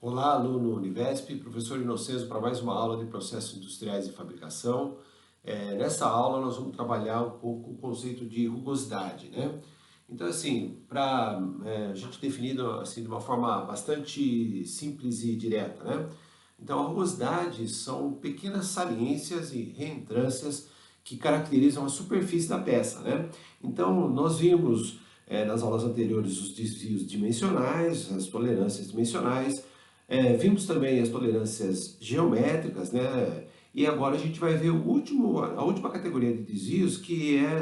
Olá, aluno Univesp, professor Inocêncio para mais uma aula de processos industriais e fabricação. Nessa aula nós vamos trabalhar um pouco o conceito de rugosidade, né? Então, assim, para a gente definir assim, de uma forma bastante simples e direta, né? Então, a rugosidade são pequenas saliências e reentrâncias que caracterizam a superfície da peça, né? Então, nós vimos nas aulas anteriores os desvios dimensionais, as tolerâncias dimensionais, vimos também as tolerâncias geométricas, né? E agora a gente vai ver a última categoria de desvios,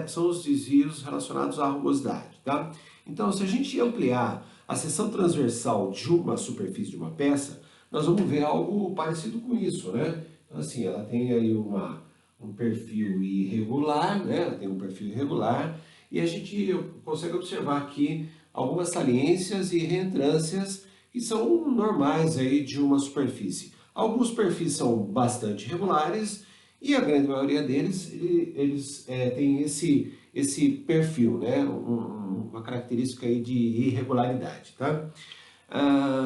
são os desvios relacionados à rugosidade, tá? Então, se a gente ampliar a seção transversal de uma superfície de uma peça, nós vamos ver algo parecido com isso, né? Então, assim, ela tem aí um perfil irregular, né? Ela tem um perfil irregular, e a gente consegue observar aqui algumas saliências e reentrâncias que são normais aí de uma superfície. Alguns perfis são bastante regulares e a grande maioria deles eles têm esse perfil, né? Uma característica aí de irregularidade, tá? Ah,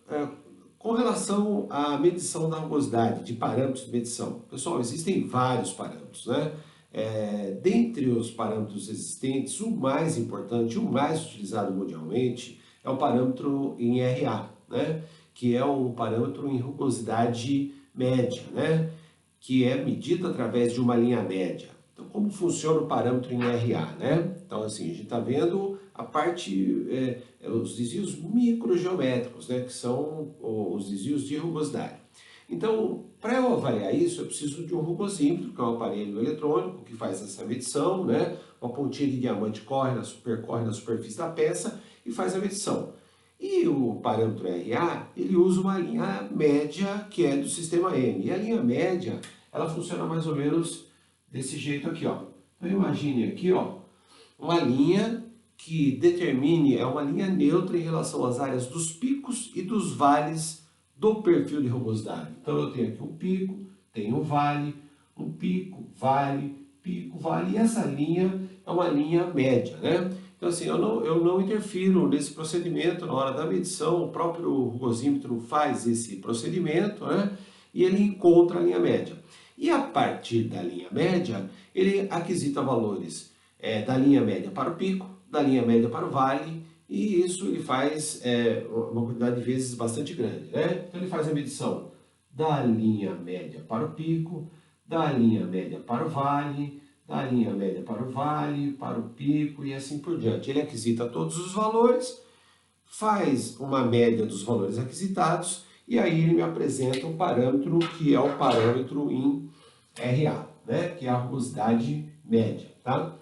ah, com relação à medição da rugosidade, de parâmetros de medição, pessoal, existem vários parâmetros, né? Dentre os parâmetros existentes, o mais importante, o mais utilizado mundialmente, é o parâmetro em RA, né? Que é um parâmetro em rugosidade média, né? Que é medido através de uma linha média. Então, como funciona o parâmetro em RA, né? Então, assim, a gente está vendo a parte, os desvios microgeométricos, né? Que são os desvios de rugosidade. Então, para eu avaliar isso, eu preciso de um rugosímetro, que é um aparelho eletrônico que faz essa medição, né? Uma pontinha de diamante percorre na superfície da peça e faz a medição. E o parâmetro RA, ele usa uma linha média que é do sistema M. E a linha média, ela funciona mais ou menos desse jeito aqui, ó. Então imagine aqui, ó, uma linha que determine, é uma linha neutra em relação às áreas dos picos e dos vales do perfil de rugosidade. Então eu tenho aqui um pico, tenho um vale, um pico, vale, e essa linha é uma linha média, né? Então, assim, eu não interfiro nesse procedimento na hora da medição, o próprio rugosímetro faz esse procedimento, né? E ele encontra a linha média. E a partir da linha média, ele aquisita valores da linha média para o pico, da linha média para o vale, e isso ele faz uma quantidade de vezes bastante grande, né? Então, ele faz a medição da linha média para o pico, da linha média para o vale, da linha média para o vale, para o pico e assim por diante. Ele aquisita todos os valores, faz uma média dos valores aquisitados e aí ele me apresenta um parâmetro que é o parâmetro em RA, né? Que é a rugosidade média, tá?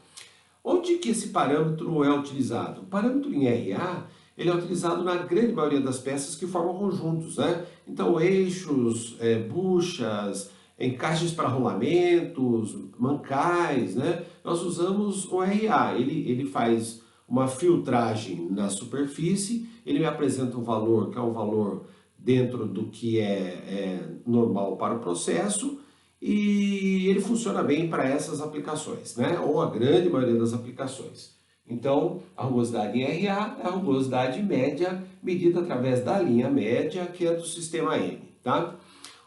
Onde que esse parâmetro é utilizado? O parâmetro em RA, ele é utilizado na grande maioria das peças que formam conjuntos, né? Então, eixos, buchas, encaixes para rolamentos, mancais, né? Nós usamos o RA, ele faz uma filtragem na superfície, ele me apresenta um valor que é um valor dentro do que é normal para o processo, e ele funciona bem para essas aplicações, né? Ou a grande maioria das aplicações. Então, a rugosidade em RA é a rugosidade média medida através da linha média, que é do sistema M, tá?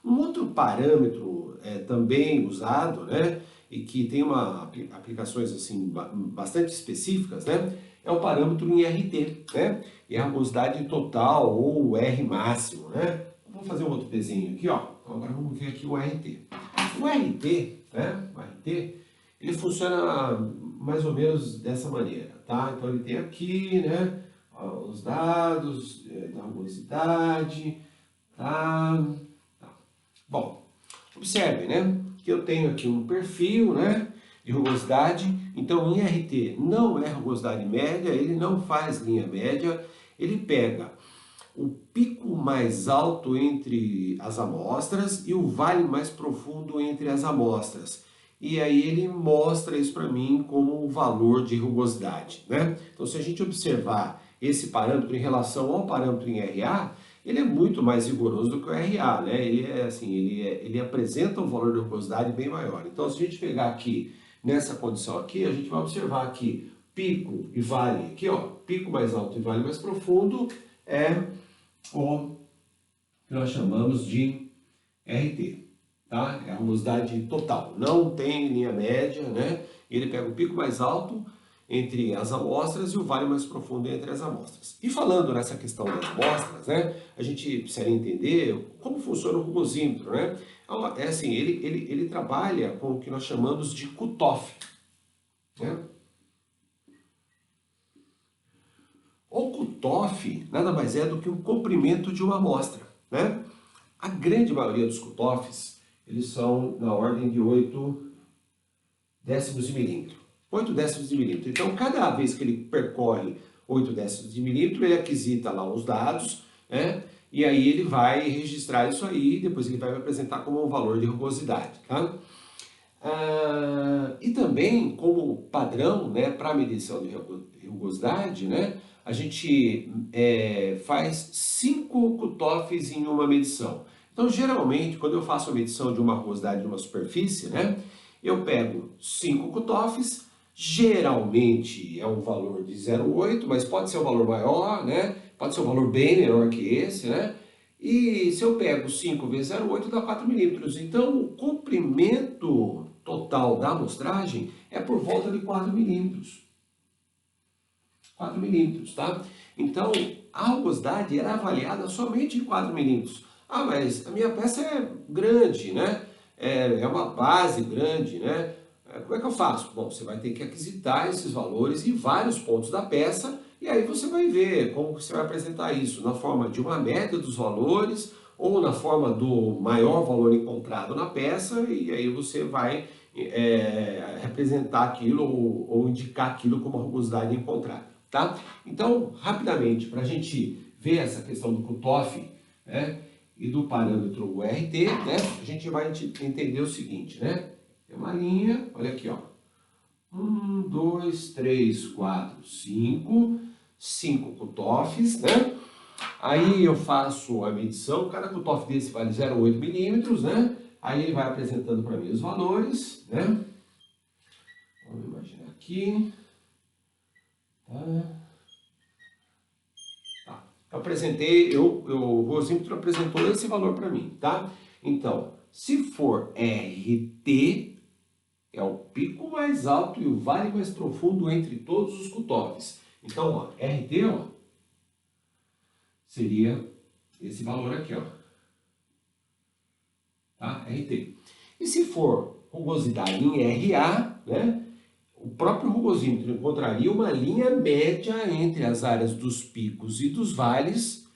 Um outro parâmetro também usado, né, e que tem aplicações assim bastante específicas, né, é o parâmetro em RT, né? E a rugosidade total ou R máximo, né? Vamos fazer um outro desenho aqui, ó. Então, agora vamos ver aqui o RT. O RT, né? O RT, ele funciona mais ou menos dessa maneira, tá? Então ele tem aqui, né? Os dados da rugosidade, tá? Bom, observe, né? Que eu tenho aqui um perfil, né? De rugosidade. Então, em RT não é rugosidade média, ele não faz linha média, ele pega o pico mais alto entre as amostras e o vale mais profundo entre as amostras. E aí ele mostra isso para mim como o valor de rugosidade, né? Então, se a gente observar esse parâmetro em relação ao parâmetro em RA, ele é muito mais rigoroso do que o RA, né? Ele apresenta um valor de rugosidade bem maior. Então, se a gente pegar aqui nessa condição aqui, a gente vai observar aqui pico e vale, aqui ó, pico mais alto e vale mais profundo é o que nós chamamos de RT, tá? É a rugosidade total, não tem linha média, né? Ele pega o pico mais alto entre as amostras e o vale mais profundo entre as amostras. E falando nessa questão das amostras, né, a gente precisa entender como funciona o rugosímetro, né? É assim, ele trabalha com o que nós chamamos de cutoff, né? O cutoff nada mais é do que o comprimento de uma amostra, né? A grande maioria dos cutoffs, eles são na ordem de 8 décimos de milímetro. 8 décimos de milímetro. Então, cada vez que ele percorre 8 décimos de milímetro, ele aquisita lá os dados, né? E aí ele vai registrar isso aí, depois ele vai apresentar como um valor de rugosidade, tá? E também, como padrão, né, para medição de rugosidade, né, a gente faz 5 cutoffs em uma medição. Então, geralmente, quando eu faço a medição de uma rugosidade de uma superfície, né, eu pego 5 cutoffs, geralmente é um valor de 0,8, mas pode ser um valor maior, né, pode ser um valor bem menor que esse, né, e se eu pego 5 vezes 0,8 dá 4 milímetros. Então, o comprimento total da amostragem é por volta de 4 milímetros. 4 milímetros, tá? Então, a rugosidade era avaliada somente em 4 milímetros. Ah, mas a minha peça é grande, né? É uma base grande, né? Como é que eu faço? Bom, você vai ter que aquisitar esses valores em vários pontos da peça e aí você vai ver como você vai apresentar isso, na forma de uma média dos valores ou na forma do maior valor encontrado na peça e aí você vai representar aquilo ou indicar aquilo como a rugosidade encontrada, tá? Então, rapidamente, para a gente ver essa questão do cutoff, né, e do parâmetro RT, né, a gente vai entender o seguinte, né? Tem uma linha, olha aqui, ó. 1, 2, 3, 4, 5 cutoffs, né? Aí eu faço a medição, cada cutoff desse vale 0,8 milímetros, né? Aí ele vai apresentando para mim os valores, né? Vamos imaginar aqui. Tá. Eu apresentei, o rugosímetro apresentou esse valor para mim, tá? Então, se for RT, é o pico mais alto e o vale mais profundo entre todos os cutoffs. Então, ó, RT, ó, seria esse valor aqui, ó. Tá? RT. E se for rugosidade em RA, né, o próprio rugosímetro encontraria uma linha média entre as áreas dos picos e dos vales.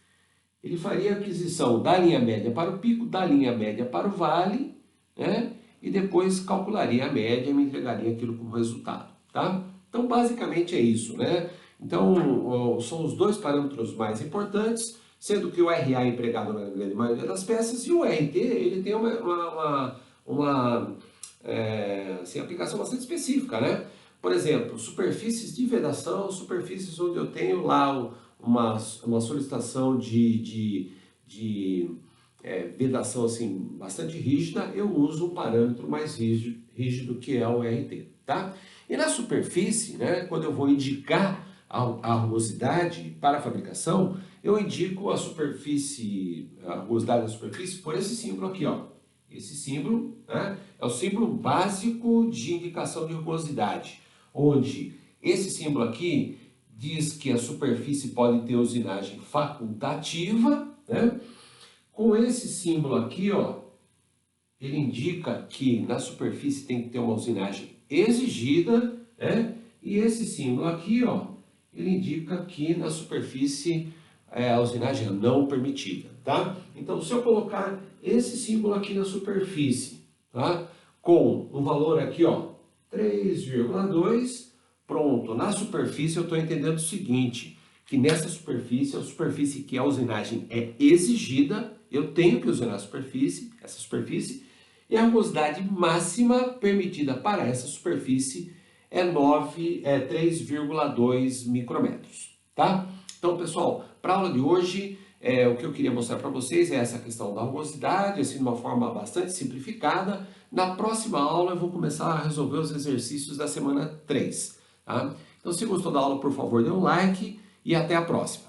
Ele faria a aquisição da linha média para o pico, da linha média para o vale, né? E depois calcularia a média e me entregaria aquilo como resultado, tá? Então, basicamente é isso, né? Então, são os dois parâmetros mais importantes, sendo que o RA é empregado na grande maioria das peças e o RT, ele tem uma assim, aplicação bastante específica, né? Por exemplo, superfícies de vedação, superfícies onde eu tenho lá uma solicitação de vedação assim, bastante rígida, eu uso um parâmetro mais rígido que é o RT, tá? E na superfície, né, quando eu vou indicar a rugosidade para a fabricação, eu indico a rugosidade da superfície por esse símbolo aqui, ó. Esse símbolo, né, é o símbolo básico de indicação de rugosidade, onde esse símbolo aqui diz que a superfície pode ter usinagem facultativa, né? Com esse símbolo aqui, ó, ele indica que na superfície tem que ter uma usinagem exigida, né? E esse símbolo aqui, ó, ele indica que na superfície a usinagem é não permitida, tá? Então, se eu colocar esse símbolo aqui na superfície, tá? Com um valor aqui, ó, 3,2, pronto. Na superfície eu estou entendendo o seguinte, que nessa superfície, a superfície que a usinagem é exigida, eu tenho que usinar essa superfície, e a rugosidade máxima permitida para essa superfície é 3,2 micrômetros, tá? Então, pessoal, para a aula de hoje, o que eu queria mostrar para vocês é essa questão da rugosidade, assim, de uma forma bastante simplificada. Na próxima aula eu vou começar a resolver os exercícios da semana 3, tá? Então, se gostou da aula, por favor, dê um like e até a próxima.